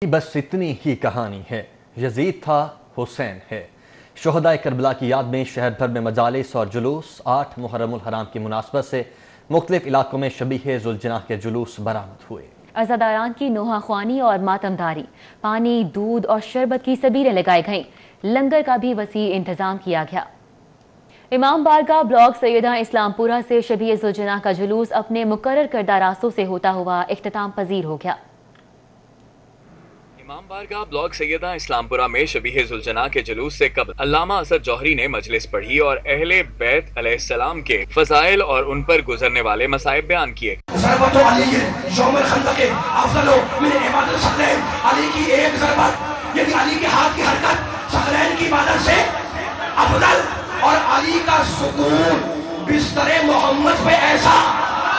बस इतनी ही कहानी है। यजीद था, हुसैन है। शोहदाए करबला की याद में शहर भर में मजालिस और जुलूस। 8 मुहर्रमुल हराम की मुनासबत से मुख्तलिफ इलाकों में शबीह जुलजनाह के जुलूस बरामद हुए। अज़ादारान की नोहा ख्वानी और मातमदारी, पानी, दूध और शरबत की सबीरें लगाई गईं। लंगर का भी वसी इंतजाम किया गया। इमाम बारगाह ब्लॉक सैयदा इस्लामपुरा से शबीह जुलजनाह का जुलूस अपने मुकर्रर करदा रास्तों से होता हुआ इख्तिताम पजीर हो गया। इमाम बारगाह ब्लॉक सैयदा इस्लामपुरा में शबीह जुलजनाह के जुलूस से कबल अल्लामा असद जौहरी ने मजलिस पढ़ी और अहले बैत अलैहिस्सलाम के फजाइल और उन पर गुजरने वाले मसाइब बयान किए। और अली का सुकून बिस्तरे मोहम्मद पे ऐसा।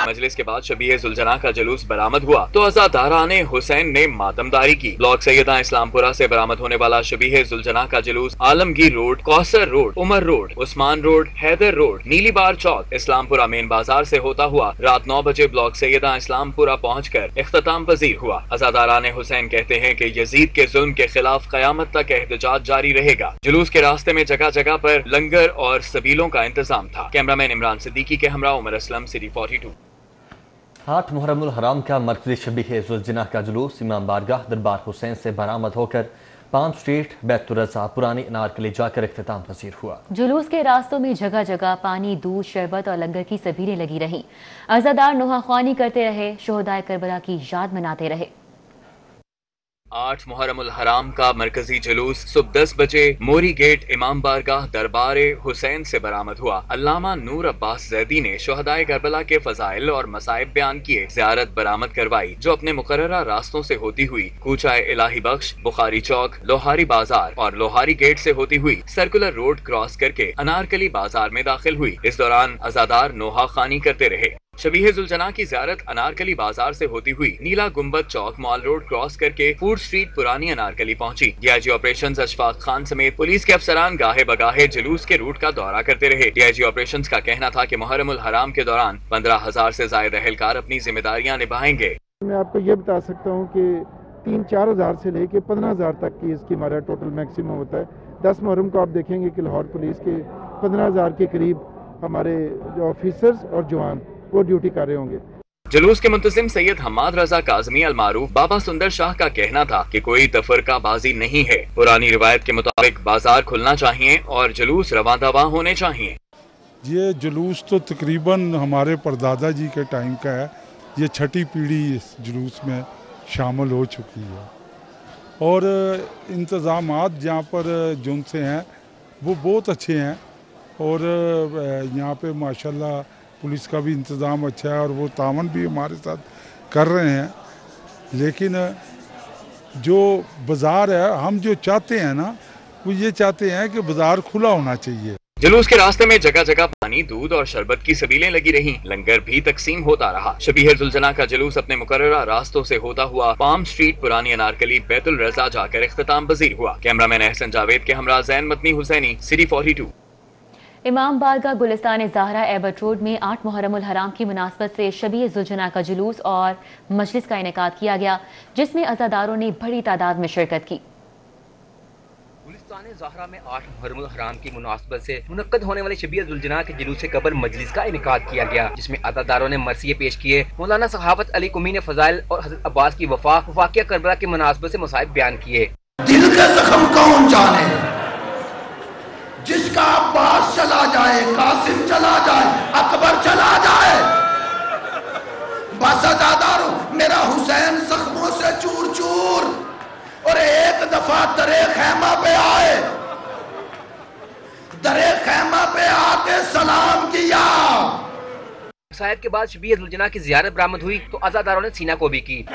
मजलिस के बाद शबीह जुलजनाह का जुलूस बरामद हुआ तो अज़ादाराने हुसैन ने मातमदारी की। ब्लॉक सैयदा इस्लामपुरा से बरामद होने वाला शबीह जुलजनाह का जुलूस Alamgir road, Kausar road, Umar road, Usman road, Haider road, Nilibar चौक, इस्लामपुरा मेन बाजार से होता हुआ रात 9 बजे ब्लॉक सैयदा इस्लामपुरा पहुंचकर इख्तिताम पजीर हुआ। अज़ादाराने हुसैन कहते हैं कि यजीद के जुल्म के खिलाफ क़यामत तक एहतजाज जारी रहेगा। जुलूस के रास्ते में जगह जगह पर लंगर और सबीलों का इंतजाम था। कैमरामैन इमरान सिद्दीकी के हमरा उमर असलम, सिटी 42। 8 मुहर्रमुल हराम का मरकज़ी शबीह जुलजनाह का जुलूस इमाम बारगाह दरबार हुसैन से बरामद होकर पाम स्ट्रीट, बैतुल रज़ा, पुरानी अनारकली जाकर इख्तिताम पजीर हुआ। जुलूस के रास्तों में जगह जगह पानी, दूध, शरबत और लंगर की सबीरें लगी रहीं। अज़ादार नोहा ख्वानी करते रहे, शोहदाए करबला की याद मनाते रहे। 8 मुहर्रमुल हराम का मरकजी जुलूस सुबह 10 बजे मोरी गेट इमाम बारगाह दरबार हुसैन से बरामद हुआ। अल्लामा नूर अब्बास जैदी ने शोहदाए करबला के फजाइल और मसाइब बयान किए। ज़ियारत बरामद करवाई जो अपने मुकर्ररा रास्तों से होती हुई कूचाए इलाही बख्श, बुखारी चौक, लोहारी बाजार और लोहारी गेट से होती हुई सर्कुलर रोड क्रॉस करके अनारकली बाजार में दाखिल हुई। इस दौरान अज़ादार नोहा खानी करते रहे। शबीह जुलजनाह की ज़ियारत अनारकली बाजार से होती हुई नीला गुंबद चौक, मॉल रोड क्रॉस करके फूड स्ट्रीट, पुरानी अनारकली पहुंची। डीआईजी ऑपरेशंस अशफाक खान समेत पुलिस के अफसरान गाहे बगाहे जुलूस के रूट का दौरा करते रहे। डीआईजी ऑपरेशंस का कहना था कि मुहर्रमुल हराम के दौरान 15,000 से ज्यादा एहलकार अपनी जिम्मेदारियां निभाएंगे। मैं आपको ये बता सकता हूँ कि 3-4 हज़ार से लेके 15,000 तक की इसकी हमारा टोटल मैक्सिमम होता है। 10 मुहर्रम को आप देखेंगे कि लाहौर पुलिस के 15,000 के करीब हमारे जो ऑफिसर्स और जवान वो ड्यूटी कर रहे होंगे। जुलूस के मुंतजिम सैयद हम्माद रजा काज़मी अल मारूफ बाबा सुंदर शाह का कहना था कि कोई तफरका बाजी नहीं है। पुरानी रिवायत के मुताबिक बाजार खुलना चाहिए और जुलूस रवां दवा होने चाहिए। ये जुलूस तो तकरीबन हमारे परदादा जी के टाइम का है। ये छठी पीढ़ी इस जुलूस में शामिल हो चुकी है और इंतज़ामात जहाँ पर जुन से हैं वो बहुत अच्छे हैं और यहाँ पे माशाल्लाह पुलिस का भी इंतज़ाम अच्छा है और वो तावन भी हमारे साथ कर रहे हैं। लेकिन जो बाज़ार है, हम जो चाहते हैं ना, वो ये चाहते हैं कि बाज़ार खुला होना चाहिए। जुलूस के रास्ते में जगह जगह पानी, दूध और शरबत की सबीलें लगी रहीं। लंगर भी तकसीम होता रहा। शबीह जुलजनाह का जुलूस अपने मुकर्ररा रास्तों से होता हुआ पाम स्ट्रीट, पुरानी अनारकली, बैतुल रज़ा जाकर इख्तिताम पजीर हुआ। कैमरामैन एहसन जावेद के हमरा ज़ैन मतनी हुसैनी, सिटी 42। इमाम बारगाह गुलिस्तान ज़ाहरा एबर्ट रोड में 8 मुहर्रमुल हराम की मुनासबत से शबीह जुलजनाह का जुलूस और मजलिस का इनेकाद किया गया, जिसमें अज़ादारों ने बड़ी तादाद में शिरकत की। गुलिस्तान ज़ाहरा में 8 मुहर्रमुल हराम की मुनासबत से मुनक्कद होने वाले शबीह जुलजनाह के जुलूस से कबल मजलिस का इनेकाद किया गया, जिसमें अज़ादारों ने मरसिये पेश किए। मौलाना सहाबत अली कुमी ने फजाइल और हज़रत अब्बास की वफा वाक़िया करबला की मुनासबत से मसाइब बयान किए। दिल का जख्म कौन जाने, जिसका अब्बास चला जाए, कासिम चला जाए, अकबर चला जाए, बस अज़ादारों मेरा हुसैन जख्मों से चूर चूर और एक दफा दरे खैमा पे आए, दरे खैमा पे आके सलाम किया। शायद के बाद शबीह जुलजनाह की ज़ियारत बरामद हुई तो अज़ादारों ने सीना को भी की।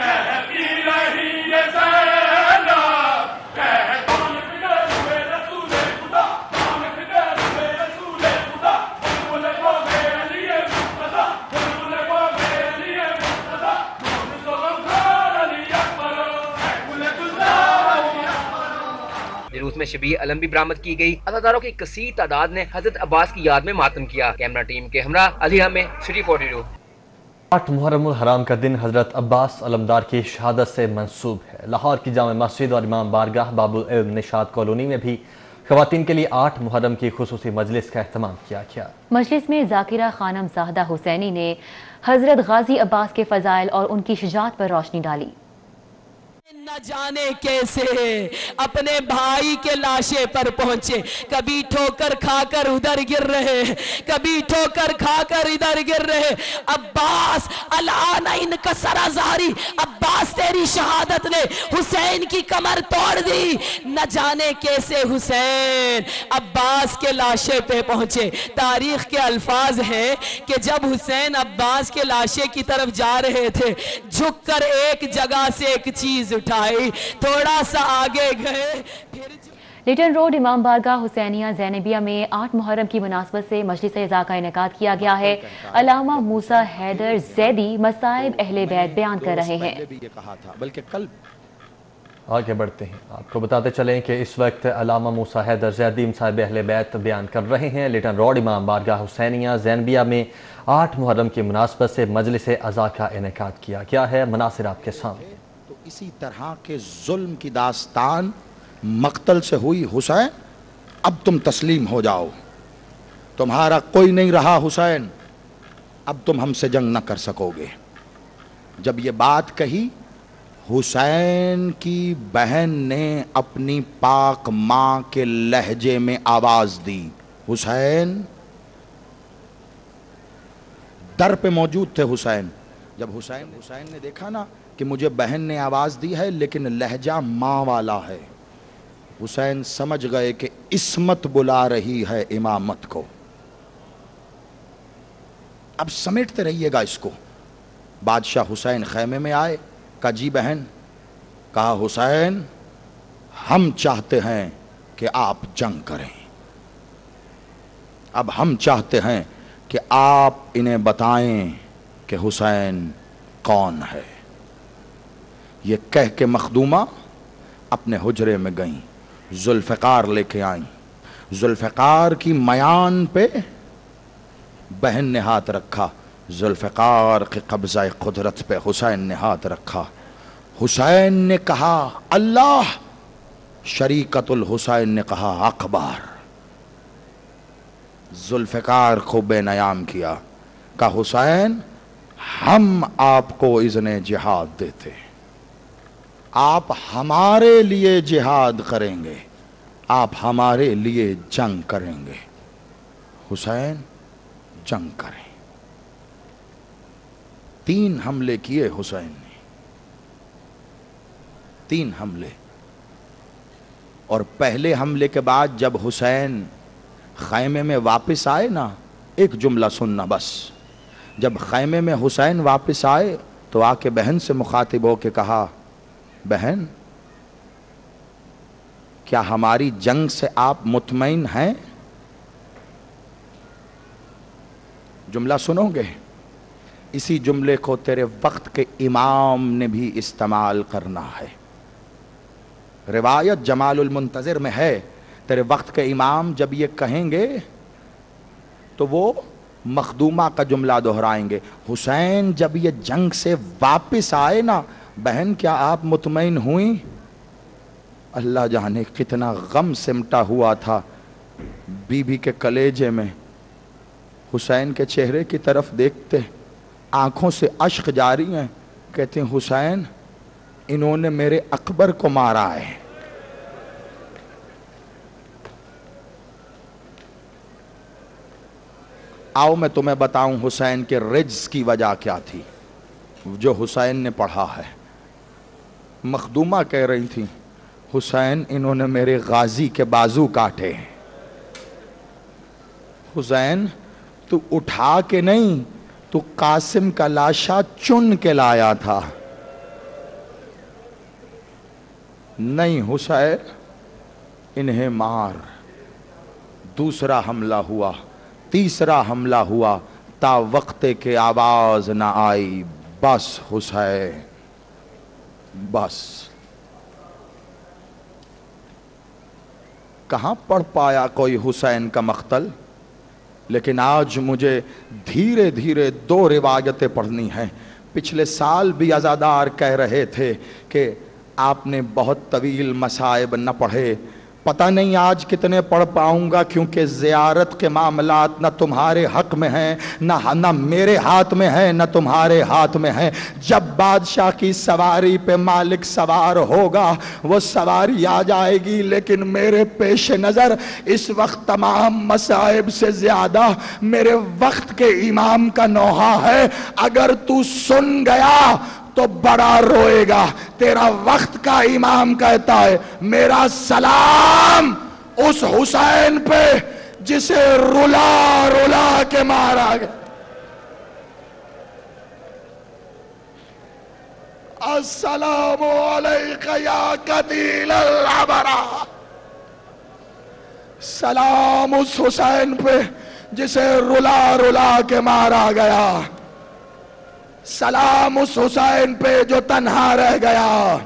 जुलूस में शबीह अलम भी बरामद की गई। अज़ादारों की कसीर तादाद ने हज़रत अब्बास की याद में मातम किया। कैमरा टीम के हमरा अली में, सिटी 42। 8 मुहर्रम उल हराम का दिन हज़रत अब्बास अलमदार की शहादत से मंसूब है। लाहौर की जामे मस्जिद और इमाम बारगाह बाबुल इल्म निशात कॉलोनी में भी ख़वातीन के लिए 8 मुहर्रम की खुसूसी मजलिस का एहतमाम किया गया। मजलिस में ज़ाकिरा खानम ज़ाहदा हुसैनी ने हज़रत गाजी अब्बास के फ़ज़ाइल और उनकी शुजाअत पर रोशनी डाली। न जाने कैसे अपने भाई के लाशे पर पहुंचे, कभी ठोकर खाकर उधर गिर रहे, कभी ठोकर खाकर इधर गिर रहे। अब्बास अलाना इनका सराजारी, अब्बास तेरी शहादत ने हुसैन की कमर तोड़ दी। न जाने कैसे हुसैन अब्बास के लाशे पे पहुंचे। तारीख के अल्फाज हैं कि जब हुसैन अब्बास के लाशे की तरफ जा रहे थे, झुककर एक जगह से एक चीज उठाई, थोड़ा सा आगे गए, फिर लिटन रोड इमाम बारगाह हुसैनिया ज़ैनबिया में 8 मुहर्रम की मुनासबत से मजलिस इज़ा का इनेकाद किया गया है। अल्लामा मूसा हैदर ज़ैदी मसाइब अहले बैत बयान कर रहे हैं। आगे बढ़ते हैं, आपको बताते चलें कि इस वक्त अल्लामा मूसा हैदर ज़ैदी मसाइब अहले बैत बयान कर रहे हैं। लिटन रोड इमाम बारगाह हुसैनिया ज़ैनबिया में 8 मुहर्रम की मुनासबत से मजलिस इज़ा का इनेकाद किया गया है। मनासिर आपके सामने। तो इसी तरह के जुल्म की दास्तान मक्तल से हुई। हुसैन अब तुम तस्लीम हो जाओ, तुम्हारा कोई नहीं रहा हुसैन, अब तुम हमसे जंग न कर सकोगे। जब ये बात कही, हुसैन की बहन ने अपनी पाक माँ के लहजे में आवाज दी, हुसैन। दर पे मौजूद थे हुसैन। जब हुसैन ने देखा ना कि मुझे बहन ने आवाज दी है लेकिन लहजा माँ वाला है, हुसैन समझ गए कि इस्मत बुला रही है इमामत को। अब समेटते रहिएगा इसको। बादशाह हुसैन खैमे में आए, कहा जी बहन, कहा हुसैन हम चाहते हैं कि आप जंग करें, अब हम चाहते हैं कि आप इन्हें बताएं कि हुसैन कौन है। ये कह के मखदूमा अपने हुजरे में गईं, जुल्फ़िकार लेके आईं। जुल्फ़िकार की मयान पे बहन ने हाथ रखा, जुल्फ़िकार के कब्ज़ा कुदरत पे हुसैन ने हाथ रखा। हुसैन ने कहा अल्लाह, शरीकतुल हुसैन ने कहा अकबर। जुल्फ़िकार को बेनयाम किया, कहा हुसैन हम आपको इज़्ने जिहाद देते, आप हमारे लिए जिहाद करेंगे, आप हमारे लिए जंग करेंगे। हुसैन जंग करें। 3 हमले किए हुसैन ने, 3 हमले। और पहले हमले के बाद जब हुसैन खैमे में वापस आए ना, एक जुमला सुनना बस। जब खैमे में हुसैन वापस आए तो आके बहन से मुखातिब होके कहा, बहन क्या हमारी जंग से आप मुतमईन हैं? जुमला सुनोगे? इसी जुमले को तेरे वक्त के इमाम ने भी इस्तेमाल करना है। रिवायत जमालुल मुंतज़िर में है, तेरे वक्त के इमाम जब ये कहेंगे तो वो मखदूमा का जुमला दोहराएंगे, हुसैन जब ये जंग से वापस आए ना, बहन क्या आप मुतमईन हुई? अल्लाह जाने कितना गम सिमटा हुआ था बीबी के कलेजे में। हुसैन के चेहरे की तरफ देखते आंखों से अश्क जारी हैं, कहते हैं हुसैन इन्होंने मेरे अकबर को मारा है। आओ मैं तुम्हें बताऊं हुसैन के रिज्स की वजह क्या थी जो हुसैन ने पढ़ा है। मखदूमा कह रही थी, हुसैन इन्होंने मेरे गाजी के बाजू काटे। हुसैन तू उठा के नहीं, तू कासिम का लाशा चुन के लाया था। नहीं हुसैन इन्हें मार। दूसरा हमला हुआ, तीसरा हमला हुआ, ता वक्ते के आवाज ना आई, बस हुसैन बस। कहां पढ़ पाया कोई हुसैन का मख्तल? लेकिन आज मुझे धीरे धीरे 2 रिवायतें पढ़नी हैं। पिछले साल भी अज़ादार कह रहे थे कि आपने बहुत तवील मसाइब न पढ़े, पता नहीं आज कितने पढ़ पाऊंगा, क्योंकि ज़ियारत के मामलात न तुम्हारे हक में हैं, न मेरे हाथ में है, न तुम्हारे हाथ में है। जब बादशाह की सवारी पे मालिक सवार होगा वो सवारी आ जाएगी, लेकिन मेरे पेश नज़र इस वक्त तमाम मसाइब से ज़्यादा मेरे वक्त के इमाम का नौहा है। अगर तू सुन गया तो बड़ा रोएगा। तेरा वक्त का इमाम कहता है, मेरा सलाम उस हुसैन पे जिसे रुला रुला के मारा गया। अस्सलामु अलैका या कतील अल-अबरा। सलाम उस हुसैन पे जिसे रुला रुला के मारा गया। सलाम उस हुसैन पे जो तन्हा रह गया।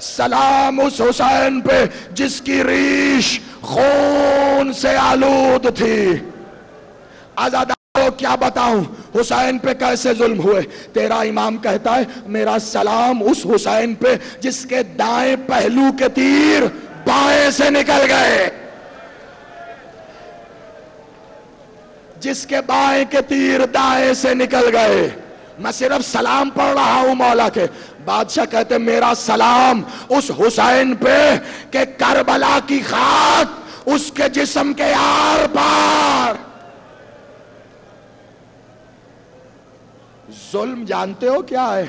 सलाम उस हुसैन पे जिसकी रीश खून से आलूद थी। आज़ादारों क्या बताऊं हुसैन पे कैसे जुल्म हुए। तेरा इमाम कहता है, मेरा सलाम उस हुसैन पे जिसके दाएं पहलू के तीर बाएं से निकल गए, जिसके बाएं के तीर दाएं से निकल गए। मैं सिर्फ सलाम पढ़ रहा हूं मौला के। बादशाह कहते, मेरा सलाम उस हुसैन पे के करबला की खाक उसके जिस्म के आर पार। जुल्म जानते हो क्या है?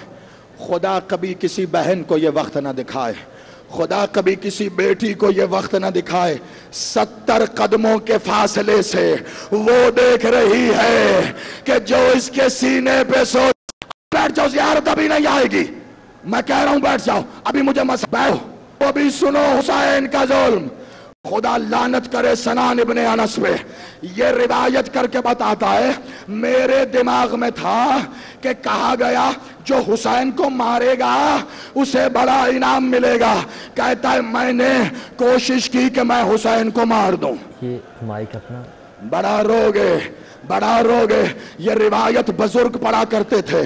खुदा कभी किसी बहन को ये वक्त ना दिखाए, खुदा कभी किसी बेटी को ये वक्त ना दिखाए। 70 कदमों के फासले से वो देख रही है कि जो इसके सीने पे सो। बैठ जाओ, ज़ियारत अभी नहीं आएगी। मैं कह रहा हूं बैठ जाओ, अभी मुझे बैठो। अभी सुनो हुसैन का जुल्म। खुदा लानत करे सनान इब्ने अनस पे। ये रिवायत करके बताता है, मेरे दिमाग में था कि कहा गया जो हुसैन को मारेगा उसे बड़ा इनाम मिलेगा। कहता है मैंने कोशिश की कि मैं हुसैन को मार दूं। ये माइक अपना। बड़ा रोगे, बड़ा रोगे। ये रिवायत बुजुर्ग पढ़ा करते थे।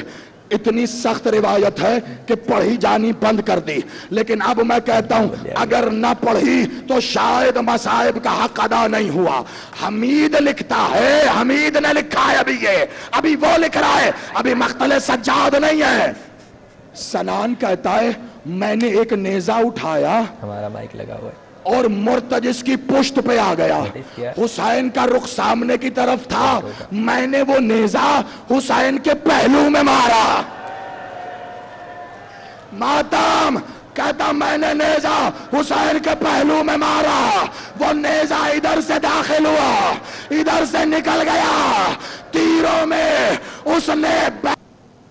इतनी सख्त रिवायत है कि पढ़ी जानी बंद कर दी। लेकिन अब मैं कहता हूं अगर ना पढ़ी तो शायद मसाइब का हक अदा नहीं हुआ। हमीद लिखता है, हमीद ने लिखा है अभी, ये अभी वो लिख रहा है, अभी मख्तले सज्जाद नहीं है। सनान कहता है मैंने एक नेजा उठाया, हमारा माइक लगा हुआ है, और मुर्तजिस की पुश्त पे आ गया। हुसैन का रुख सामने की तरफ था, मैंने वो नेजा हुसैन के पहलू में मारा। मातम कहता मैंने नेजा हुसैन के पहलू में मारा। वो नेजा इधर से दाखिल हुआ, इधर से निकल गया, तीरों में उसने।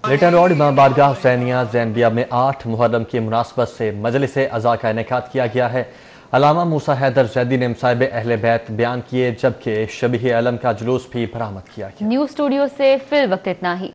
लिटन रोड इमाम बारगाह हुसैनिया ज़ैनबिया में 8 मुहर्रम की मुनासबत से मजलिस अज़ा का इनेकाद किया गया है। अल्लामा मूसा हैदर ज़ैदी ने मसाइब अहले बैत बयान किए, जबकि शबीह अलम का जुलूस भी बरामद किया गया। न्यूज़ स्टूडियो से फिल वक्त इतना ही।